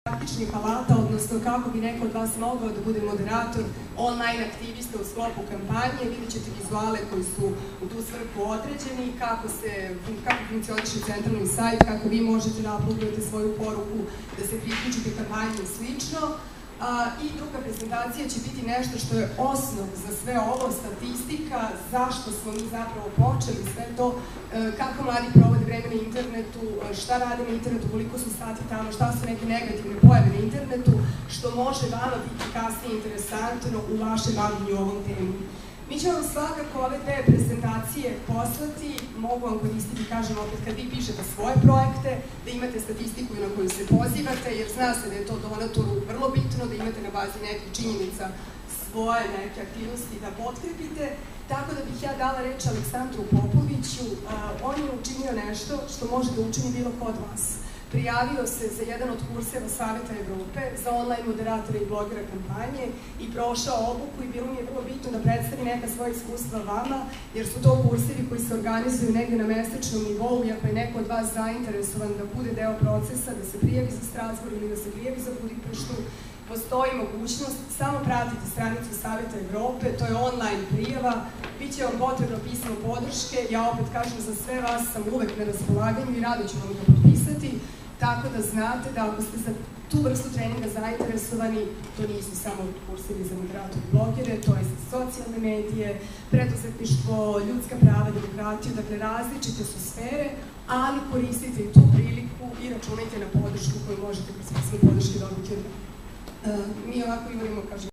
praktičnih alata, odnosno kako bi neko od vas mogao da bude moderator, online aktivista u sklopu kampanje. Vidjet ćete vizuale koji su u tu svrhu određeni, kako funkcioniše centralni sajt, kako vi možete da uploadujete svoju poruku, da se priključite kampanju i slično. I druga prezentacija će biti nešto što je osnov za sve ovo, statistika, zašto smo mi zapravo počeli sve to, kako mladi provode vreme na internetu, šta rade na internetu, koliko su sati tamo, šta su neke negativne pojave na internetu, što može vama biti kasnije interesantno u vašem bavljenju ovom temu. Mi ćemo vam svakako ove dve prezentacije poslati, mogu vam koristiti, kažem opet, kad vi pišete svoje projekte, da imate statistiku na koju se pozivate, jer zna se da je to donatoru vrlo bitno, da imate na bazi nekih činjenica svoje neke aktivnosti da potkrepite. Tako da bih ja dala reč Aleksandru Popoviću. On je učinio nešto što može da učini bilo ko od vas. Prijavio se za jedan od kurseva Saveta Evrope za online moderatore i blogera kampanje i prošao obuku i bilo mi je vrlo bitno da predstavi neka svoja iskustva vama, jer su to kursevi koji se organizuju negde na mesečnom nivou i ako je neko od vas zainteresovan da bude deo procesa, da se prijavi za Strasbourg ili da se prijavi za Budimpeštu, postoji mogućnost, samo pratite stranicu Saveta Evrope, to je online prijava, bit će vam potrebno pismo podrške, ja opet kažem za sve vas sam uvek na raspolaganju i rado ću vam ga potpisati, tako da znate da ako ste za tu vrstu treninga zainteresovani, to nisu samo kursevi za moderator i blogere, to je za socijalne medije, preduzetništvo, ljudska prava, demokratiju, dakle različite su sfere, ali koristite i tu priliku i računajte na podršku koju možete kroz pismo podrške dobiti od mene. Mi ovako imamo, kažem,